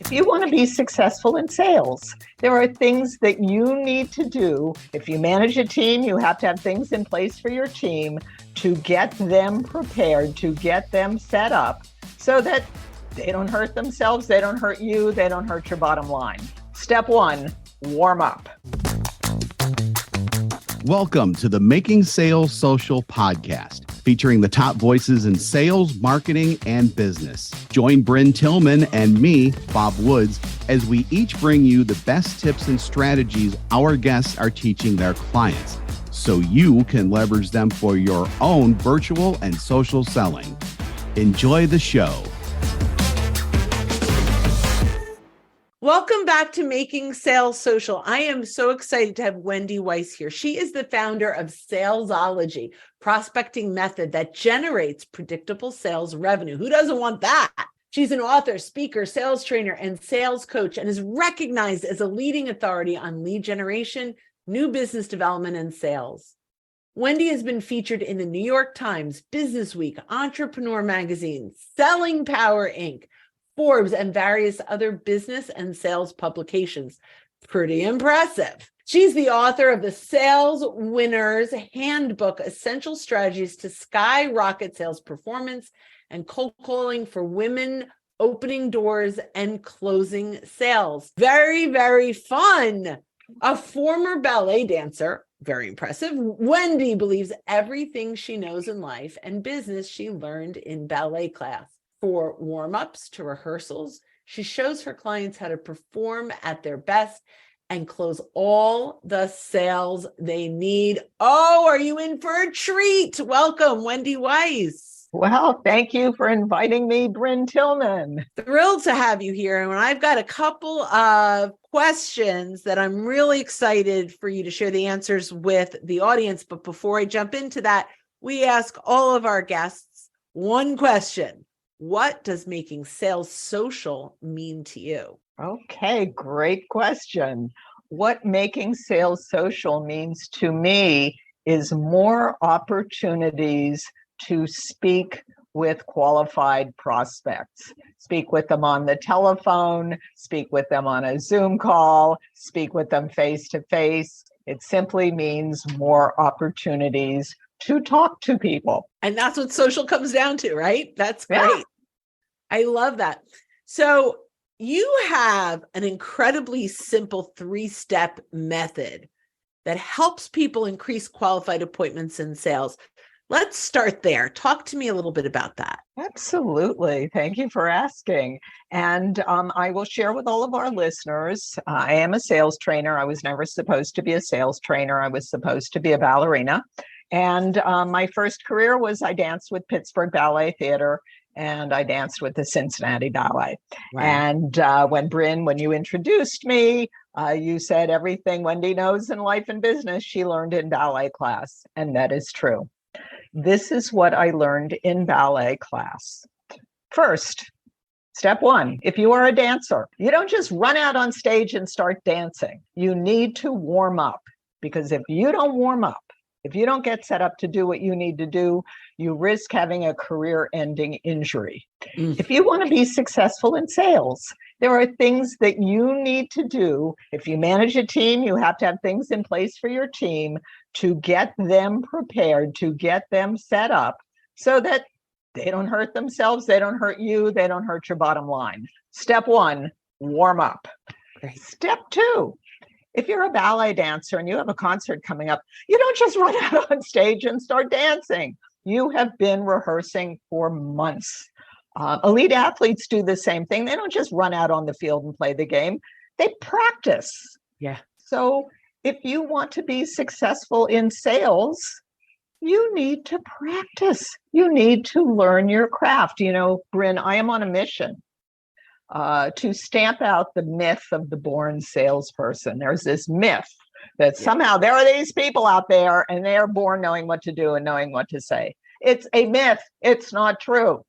If you want to be successful in sales, there are things that you need to do. If you manage a team, you have to have things in place for your team to get them prepared, to get them set up so that they don't hurt themselves, they don't hurt you, they don't hurt your bottom line. Step one, warm up. Welcome to the Making Sales Social podcast, featuring the top voices in sales, marketing, and business. Join Bryn Tillman and me, Bob Woods, as we each bring you the best tips and strategies our guests are teaching their clients, so you can leverage them for your own virtual and social selling. Enjoy the show. Welcome back to Making Sales Social. I am so excited to have Wendy Weiss here. She is the founder of Salesology, prospecting method that generates predictable sales revenue. Who doesn't want that? She's an author, speaker, sales trainer, and sales coach, and is recognized as a leading authority on lead generation, new business development, and sales. Wendy has been featured in the New York Times, Business Week, Entrepreneur Magazine, Selling Power Inc., Forbes, and various other business and sales publications. Pretty impressive. She's the author of the Sales Winner's Handbook, Essential Strategies to Skyrocket Sales Performance and Cold Calling for Women, Opening Doors and Closing Sales. Very, very fun. A former ballet dancer, very impressive. Wendy believes everything she knows in life and business she learned in ballet class. For warm-ups to rehearsals, she shows her clients how to perform at their best and close all the sales they need. Oh, are you in for a treat? Welcome, Wendy Weiss. Well, thank you for inviting me, Bryn Tillman. Thrilled to have you here. And I've got a couple of questions that I'm really excited for you to share the answers with the audience. But before I jump into that, we ask all of our guests one question. What does making sales social mean to you? Okay, great question. What making sales social means to me is more opportunities to speak with qualified prospects. Speak with them on the telephone, speak with them on a Zoom call, speak with them face to face. It simply means more opportunities to talk to people. And that's what social comes down to, right? That's great. Yeah. I love that. So you have an incredibly simple 3-step method that helps people increase qualified appointments in sales. Let's start there. Talk to me a little bit about that. Absolutely. Thank you for asking. And I will share with all of our listeners, I am a sales trainer. I was never supposed to be a sales trainer. I was supposed to be a ballerina. And my first career was I danced with Pittsburgh Ballet Theater and I danced with the Cincinnati Ballet. Wow. And when you introduced me, you said everything Wendy knows in life and business, she learned in ballet class. And that is true. This is what I learned in ballet class. First, step one, if you are a dancer, you don't just run out on stage and start dancing. You need to warm up, because if you don't warm up, if you don't get set up to do what you need to do, you risk having a career-ending injury. If you want to be successful in sales, there are things that you need to do. If you manage a team, you have to have things in place for your team to get them prepared, to get them set up so that they don't hurt themselves, they don't hurt you, they don't hurt your bottom line. Step one, warm up. Great. Step two, if you're a ballet dancer and you have a concert coming up, you don't just run out on stage and start dancing. You have been rehearsing for months. Elite athletes do the same thing. They don't just run out on the field and play the game. They practice. Yeah. So if you want to be successful in sales, you need to practice. You need to learn your craft. You know, Bryn, I am on a mission to stamp out the myth of the born salesperson. There's this myth that somehow there are these people out there and they are born knowing what to do and knowing what to say. It's a myth. It's not true.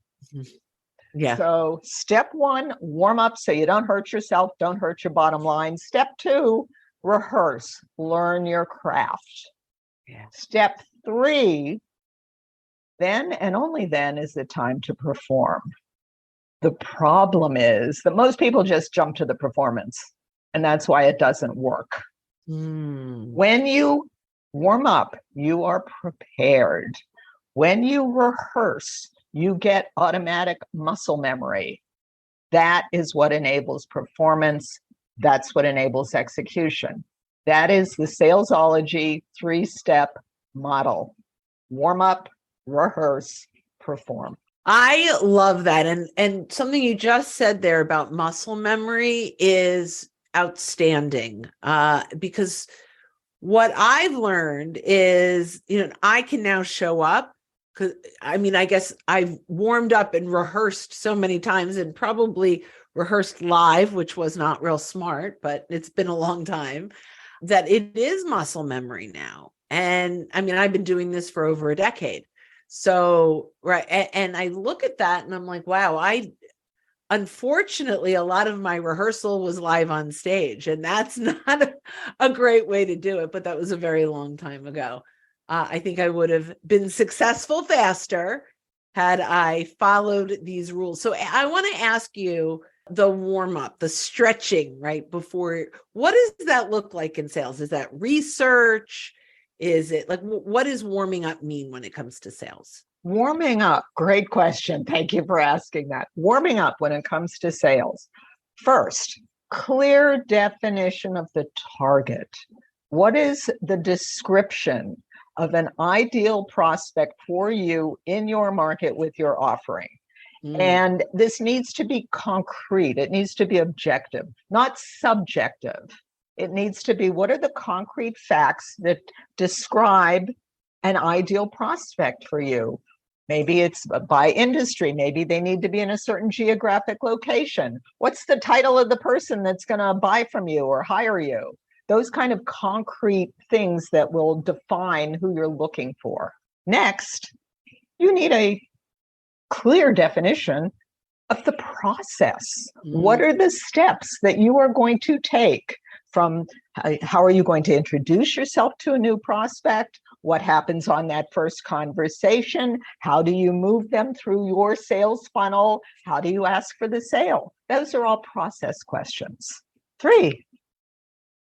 Yeah. So step one, warm up so you don't hurt yourself, don't hurt your bottom line. Step two, rehearse, learn your craft. Yeah. Step three, then and only then is the time to perform. The problem is that most people just jump to the performance, and that's why it doesn't work. When you warm up, you are prepared. When you rehearse, you get automatic muscle memory. That is what enables performance. That's what enables execution. That is the Salesology 3-step model. Warm up, rehearse, perform. I love that. And something you just said there about muscle memory is outstanding, because what I've learned is, I can now show up because I guess I've warmed up and rehearsed so many times and probably rehearsed live, which was not real smart, but it's been a long time, that it is muscle memory now. And I've been doing this for over a decade. So, right. And I look at that and I'm like, wow, unfortunately, a lot of my rehearsal was live on stage, and that's not a great way to do it, but that was a very long time ago. I think I would have been successful faster had I followed these rules. So I want to ask you the warm up, the stretching right before, what does that look like in sales? Is that research? Is it like, what does warming up mean when it comes to sales? Warming up, great question. Thank you for asking that. Warming up when it comes to sales. First, clear definition of the target. What is the description of an ideal prospect for you in your market with your offering? And this needs to be concrete. It needs to be objective, not subjective. It needs to be, what are the concrete facts that describe an ideal prospect for you? Maybe it's by industry. Maybe they need to be in a certain geographic location. What's the title of the person that's going to buy from you or hire you? Those kind of concrete things that will define who you're looking for. Next, you need a clear definition of the process. What are the steps that you are going to take? From how are you going to introduce yourself to a new prospect? What happens on that first conversation? How do you move them through your sales funnel? How do you ask for the sale? Those are all process questions. 3,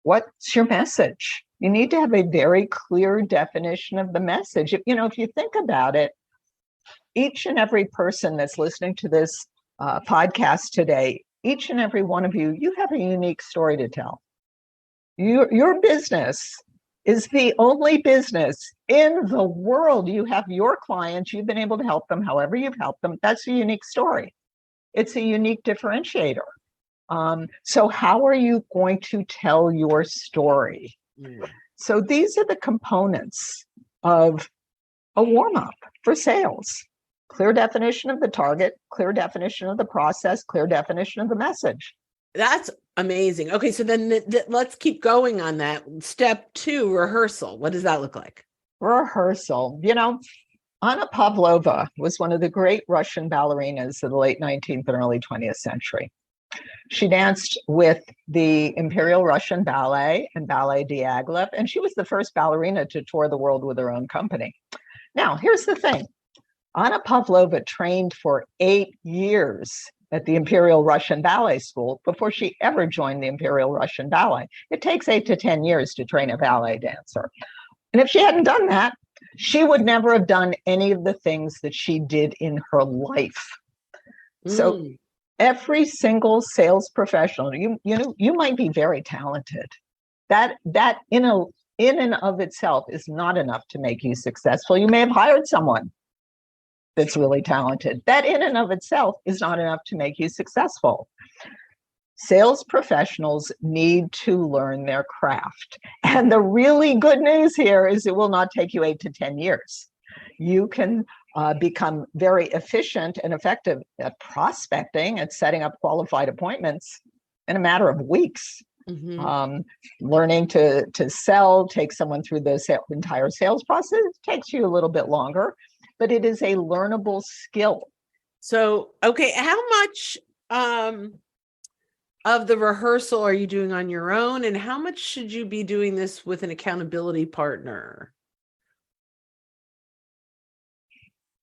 what's your message? You need to have a very clear definition of the message. If you think about it, each and every person that's listening to this podcast today, each and every one of you, you have a unique story to tell. Your business is the only business in the world. You have your clients, you've been able to help them however you've helped them. That's a unique story. It's a unique differentiator. So how are you going to tell your story? So these are the components of a warm-up for sales. Clear definition of the target, clear definition of the process, clear definition of the message. That's amazing. Okay, so then let's keep going on that. Step 2, rehearsal. What does that look like? Rehearsal. Anna Pavlova was one of the great Russian ballerinas of the late 19th and early 20th century. She danced with the Imperial Russian Ballet and Ballet Diaghilev, and she was the first ballerina to tour the world with her own company. Now, here's the thing. Anna Pavlova trained for 8 years at the Imperial Russian Ballet School before she ever joined the Imperial Russian Ballet. It takes 8 to 10 years to train a ballet dancer. And if she hadn't done that, she would never have done any of the things that she did in her life. So every single sales professional, you might be very talented. That in and of itself is not enough to make you successful. You may have hired someone that's really talented. That in and of itself is not enough to make you successful. Sales professionals need to learn their craft. And the really good news here is it will not take you 8 to 10 years. You can become very efficient and effective at prospecting, at setting up qualified appointments in a matter of weeks. Learning to sell, take someone through the entire sales process takes you a little bit longer, but it is a learnable skill. So, okay, how much of the rehearsal are you doing on your own, and how much should you be doing this with an accountability partner?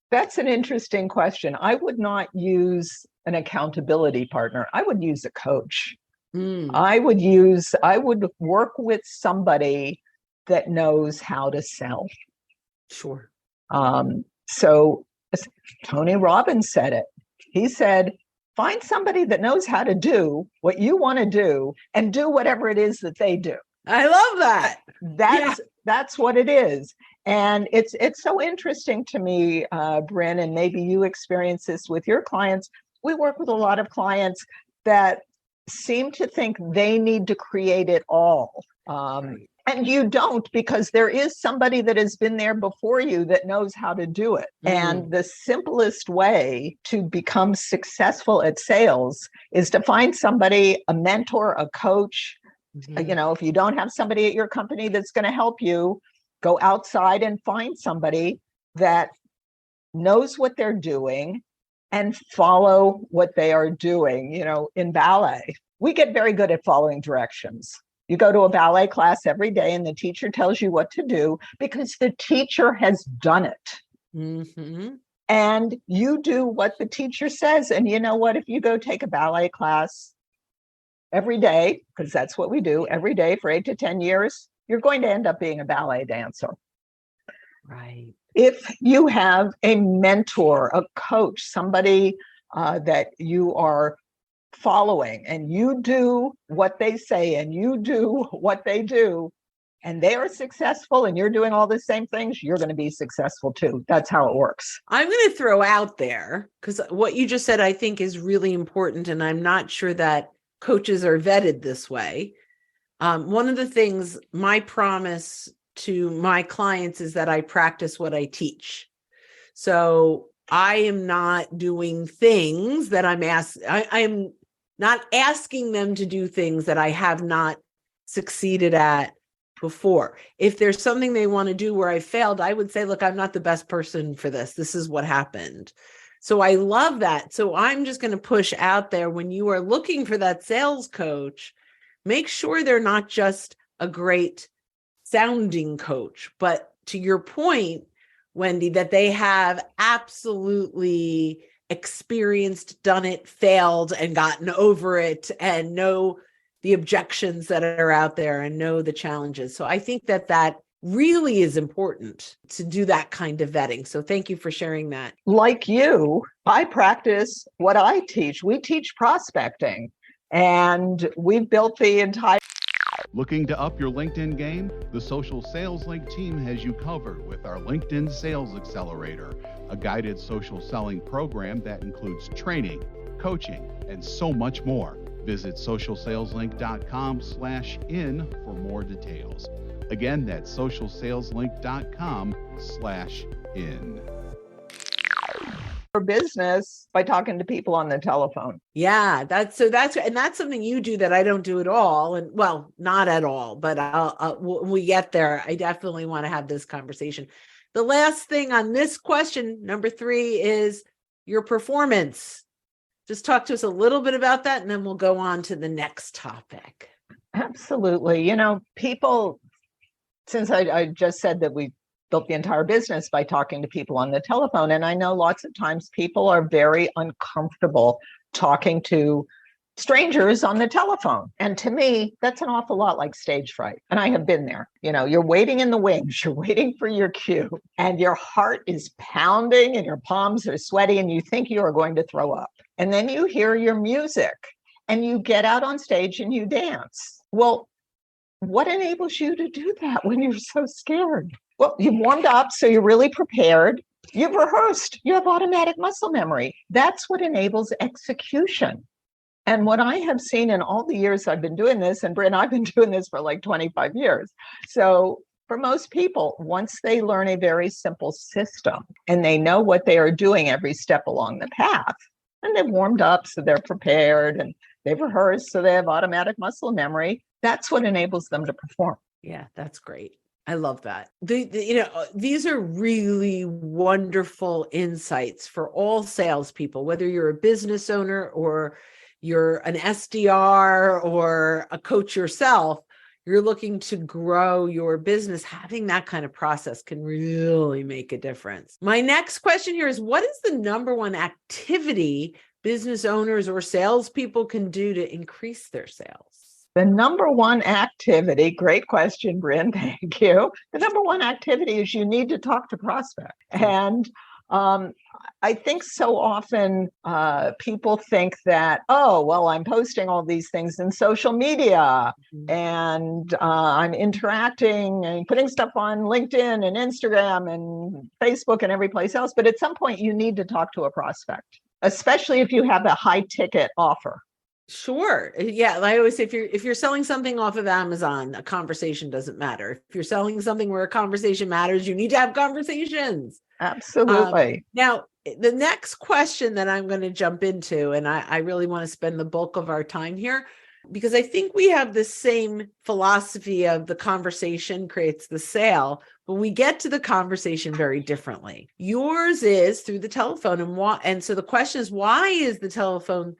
That's an interesting question. I would not use an accountability partner, I would use a coach. Mm, I would work with somebody that knows how to sell. sure. So Tony Robbins said it. He said, find somebody that knows how to do what you want to do and do whatever it is that they do. I love that. That's what it is. And it's so interesting to me, Bryn, and maybe you experience this with your clients. We work with a lot of clients that seem to think they need to create it all. Right. And you don't, because there is somebody that has been there before you that knows how to do it. And the simplest way to become successful at sales is to find somebody, a mentor, a coach. You know, if you don't have somebody at your company that's going to help you, go outside and find somebody that knows what they're doing and follow what they are doing. You know, in ballet, we get very good at following directions. You go to a ballet class every day and the teacher tells you what to do because the teacher has done it. And you do what the teacher says. And you know what? If you go take a ballet class every day, because that's what we do every day for 8 to 10 years, you're going to end up being a ballet dancer. Right. If you have a mentor, a coach, somebody that you are following and you do what they say and you do what they do and they are successful and you're doing all the same things, you're going to be successful too. That's how it works. I'm going to throw out there, because what you just said, I think, is really important. And I'm not sure that coaches are vetted this way. One of the things, my promise to my clients is that I practice what I teach. So I am not doing things that I'm not asking them to do things that I have not succeeded at before. If there's something they want to do where I failed, I would say, look, I'm not the best person for this. This is what happened. So I love that. So I'm just going to push out there, when you are looking for that sales coach, make sure they're not just a great sounding coach, but to your point, Wendy, that they have absolutely experienced, done it, failed, and gotten over it, and know the objections that are out there and know the challenges. So I think that really is important to do that kind of vetting. So thank you for sharing that. Like you, I practice what I teach. We teach prospecting, and we've built the entire. Looking to up your LinkedIn game? The Social Sales Link team has you covered with our LinkedIn Sales Accelerator, a guided social selling program that includes training, coaching, and so much more. Visit socialsaleslink.com/in for more details. Again, that's socialsaleslink.com/in. For business by talking to people on the telephone. Yeah, that's something you do that I don't do at all. And well, not at all, but when we get there, I definitely want to have this conversation. The last thing on this question, number 3, is your performance. Just talk to us a little bit about that, and then we'll go on to the next topic. Absolutely. You know, people, since I just said that we built the entire business by talking to people on the telephone, and I know lots of times people are very uncomfortable talking to strangers on the telephone. And to me, that's an awful lot like stage fright. And I have been there. You know, you're waiting in the wings, you're waiting for your cue, and your heart is pounding and your palms are sweaty and you think you are going to throw up. And then you hear your music and you get out on stage and you dance. Well, what enables you to do that when you're so scared? Well, you've warmed up, so you're really prepared. You've rehearsed. You have automatic muscle memory. That's what enables execution. And what I have seen in all the years I've been doing this, and Bryn, I've been doing this for like 25 years. So for most people, once they learn a very simple system and they know what they are doing every step along the path, and they've warmed up, so they're prepared, and they've rehearsed, so they have automatic muscle memory, that's what enables them to perform. Yeah, that's great. I love that. These are really wonderful insights for all salespeople, whether you're a business owner or you're an SDR or a coach yourself. You're looking to grow your business. Having that kind of process can really make a difference. My next question here is, what is the number one activity business owners or salespeople can do to increase their sales? The number one activity, great question, Bryn, thank you. The number one activity is you need to talk to prospects. And I think so often people think that, oh, well, I'm posting all these things in social media and I'm interacting and putting stuff on LinkedIn and Instagram and Facebook and every place else. But at some point, you need to talk to a prospect, especially if you have a high ticket offer. Sure. Yeah. I always say if you're selling something off of Amazon, a conversation doesn't matter. If you're selling something where a conversation matters, you need to have conversations. Absolutely. Now, the next question that I'm going to jump into, and I really want to spend the bulk of our time here, because I think we have the same philosophy of the conversation creates the sale, but we get to the conversation very differently. Yours is through the telephone. And so the question is, why is the telephone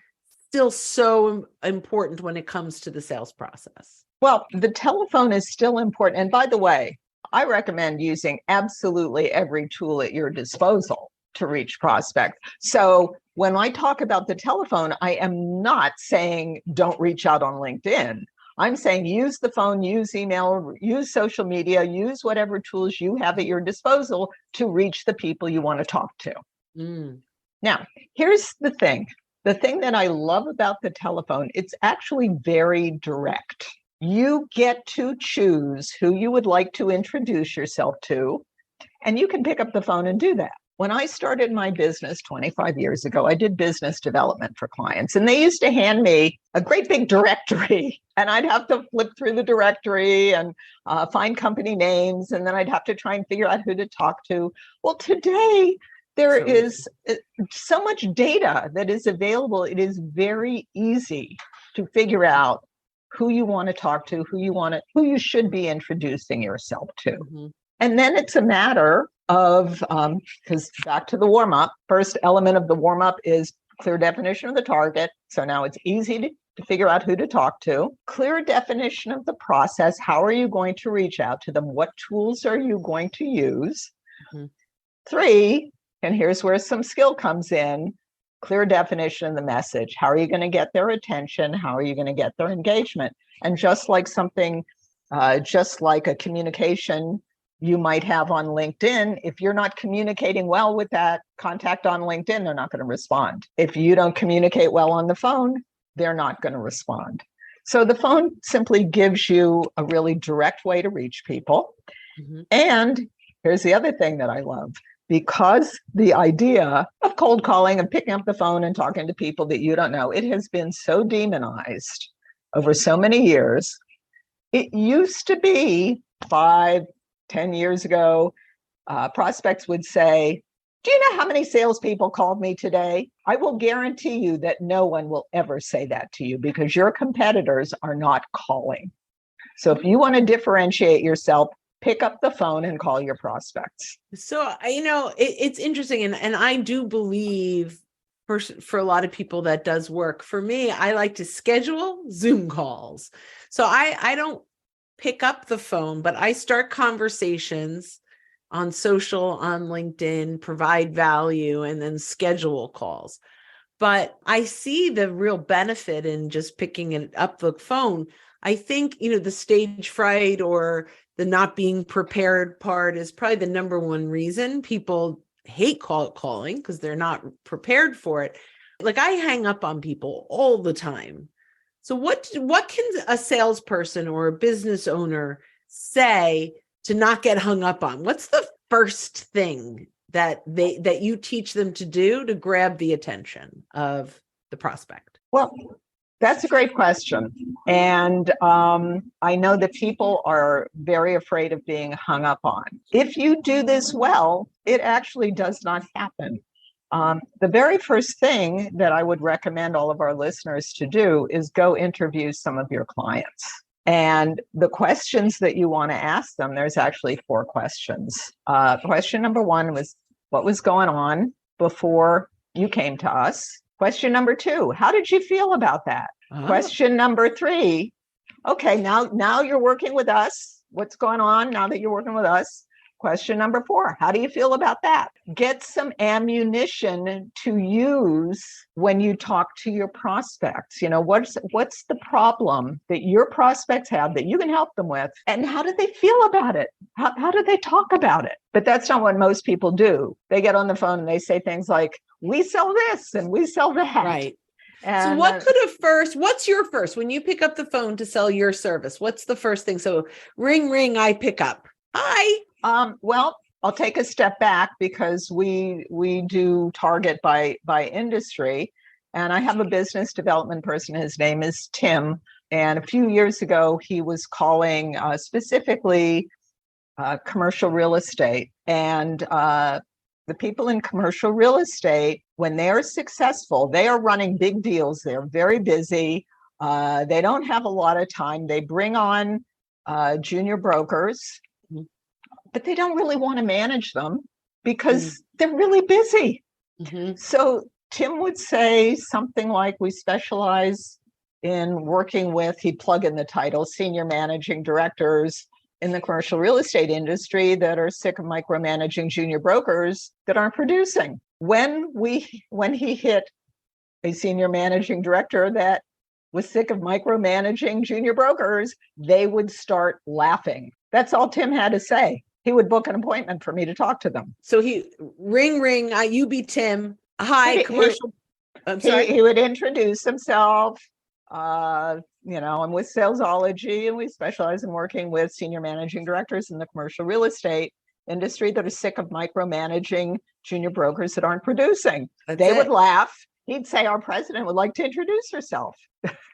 still so important when it comes to the sales process? Well, the telephone is still important. And by the way, I recommend using absolutely every tool at your disposal to reach prospects. So when I talk about the telephone, I am not saying don't reach out on LinkedIn. I'm saying use the phone, use email, use social media, use whatever tools you have at your disposal to reach the people you want to talk to. Now, here's the thing. The thing that I love about the telephone, it's actually very direct. You get to choose who you would like to introduce yourself to, and you can pick up the phone and do that. When I started my business 25 years ago, I did business development for clients, and they used to hand me a great big directory, and I'd have to flip through the directory and find company names, and then I'd have to try and figure out who to talk to. Well, today, there is so much data that is available. It is very easy to figure out who you want to talk to, who you should be introducing yourself to. And then it's a matter of, because back to the warm-up, first element of the warm-up is clear definition of the target. So now it's easy to figure out who to talk to. Clear definition of the process. How are you going to reach out to them? What tools are you going to use? 3, and here's where some skill comes in, clear definition of the message. How are you going to get their attention? How are you going to get their engagement? And just like a communication you might have on LinkedIn, if you're not communicating well with that contact on LinkedIn, they're not going to respond. If you don't communicate well on the phone, they're not going to respond. So the phone simply gives you a really direct way to reach people. And here's the other thing that I love. Because the idea of cold calling and picking up the phone and talking to people that you don't know, it has been so demonized over so many years. It used to be 5-10 years ago, prospects would say, do you know how many salespeople called me today? I will guarantee you that no one will ever say that to you because your competitors are not calling. So if you want to differentiate yourself, pick up the phone and call your prospects. So, it's interesting. And I do believe for a lot of people that does work. For me, I like to schedule Zoom calls. So I don't pick up the phone, but I start conversations on social, on LinkedIn, provide value, and then schedule calls. But I see the real benefit in just picking it up the phone. I think, the stage fright or the not being prepared part is probably the number one reason people hate calling because they're not prepared for it. Like I hang up on people all the time. So what can a salesperson or a business owner say to not get hung up on? What's the first thing that you teach them to do to grab the attention of the prospect? Well, that's a great question. And I know that people are very afraid of being hung up on. If you do this well, it actually does not happen. The very first thing that I would recommend all of our listeners to do is go interview some of your clients. And the questions that you want to ask them, there's actually 4 questions. Question number 1 was, what was going on before you came to us? Question number 2, how did you feel about that? Question number 3, okay, now you're working with us. What's going on now that you're working with us? Question number 4, how do you feel about that? Get some ammunition to use when you talk to your prospects. What's the problem that your prospects have that you can help them with? And how do they feel about it? How do they talk about it? But that's not what most people do. They get on the phone and they say things like, we sell this and we sell that. Right. And so what's your first, when you pick up the phone to sell your service, what's the first thing? So ring, ring, I pick up. Hi. Well, I'll take a step back because we do target by industry. And I have a business development person. His name is Tim. And a few years ago, he was calling specifically commercial real estate. And the people in commercial real estate, when they're successful, they are running big deals. They're very busy. They don't have a lot of time. They bring on junior brokers, but they don't really want to manage them because they're really busy. Mm-hmm. So Tim would say something like, we specialize in working with, he'd plug in the title, senior managing directors in the commercial real estate industry that are sick of micromanaging junior brokers that aren't producing. When he hit a senior managing director that was sick of micromanaging junior brokers, they would start laughing. That's all Tim had to say. He would book an appointment for me to talk to them. So he ring, ring, you be Tim. Hi, commercial. I'm sorry. He would introduce himself. I'm with Salesology, and we specialize in working with senior managing directors in the commercial real estate industry that are sick of micromanaging junior brokers that aren't producing. They would laugh. He'd say, our president would like to introduce herself.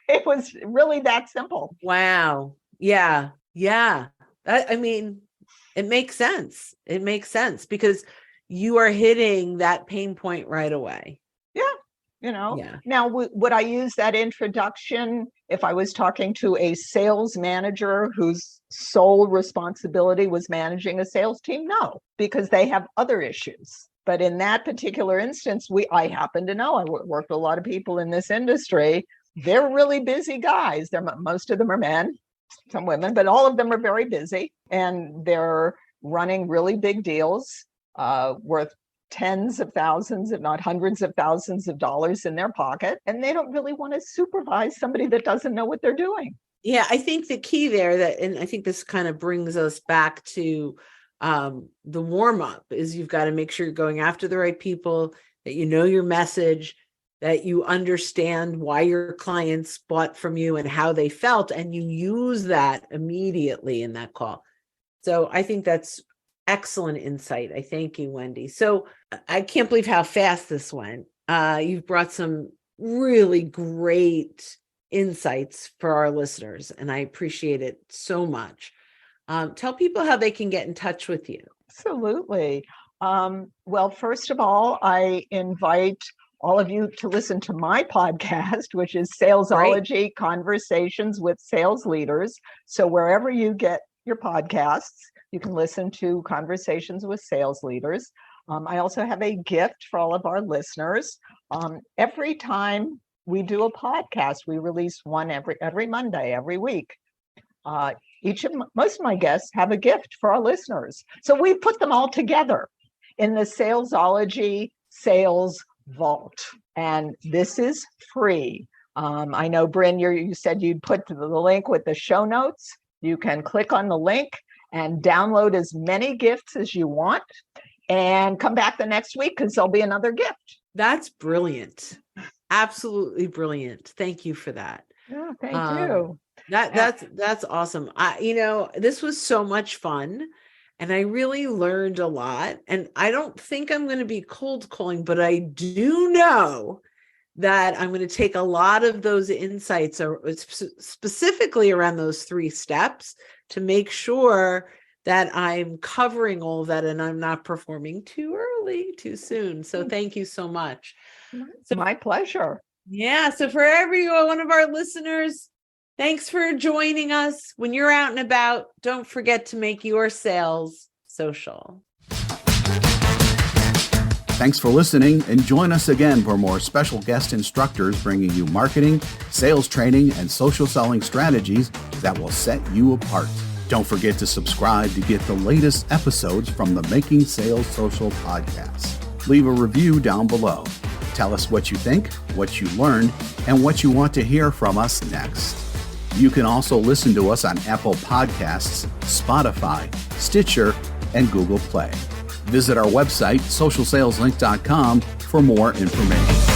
It was really that simple. Wow. Yeah. Yeah. It makes sense. It makes sense because you are hitting that pain point right away. Yeah. Yeah. Now, would I use that introduction if I was talking to a sales manager whose sole responsibility was managing a sales team? No, because they have other issues. But in that particular instance, I happen to know, I work with a lot of people in this industry. They're really busy guys. Most of them are men, some women, but all of them are very busy, and they're running really big deals worth tens of thousands, if not hundreds of thousands of dollars in their pocket. And they don't really want to supervise somebody that doesn't know what they're doing. Yeah, I think the key there and I think this kind of brings us back to the warm up is you've got to make sure you're going after the right people, that you know your message, that you understand why your clients bought from you and how they felt, and you use that immediately in that call. So I think that's excellent insight. I thank you, Wendy. So I can't believe how fast this went. You've brought some really great insights for our listeners, and I appreciate it so much. Tell people how they can get in touch with you. Absolutely. Well, first of all, I invite all of you to listen to my podcast, which is Salesology Conversations with Sales Leaders. So wherever you get your podcasts, you can listen to Conversations with Sales Leaders. I also have a gift for all of our listeners. Every time we do a podcast, we release one every Monday, every week. Most of my guests have a gift for our listeners. So we put them all together in the Salesology Sales Vault. And this is free. I know, Bryn, you said you'd put the link with the show notes. You can click on the link and download as many gifts as you want and come back the next week because there'll be another gift. That's brilliant. Absolutely brilliant. Thank you for that. Yeah, thank you. That's awesome. This was so much fun. And I really learned a lot. And I don't think I'm going to be cold calling, but I do know that I'm going to take a lot of those insights, specifically around those 3 steps, to make sure that I'm covering all of that and I'm not performing too early, too soon. So thank you so much. It's my pleasure. Yeah. So for every one of our listeners, thanks for joining us. When you're out and about, don't forget to make your sales social. Thanks for listening, and join us again for more special guest instructors bringing you marketing, sales training, and social selling strategies that will set you apart. Don't forget to subscribe to get the latest episodes from the Making Sales Social podcast. Leave a review down below. Tell us what you think, what you learned, and what you want to hear from us next. You can also listen to us on Apple Podcasts, Spotify, Stitcher, and Google Play. Visit our website, socialsaleslink.com, for more information.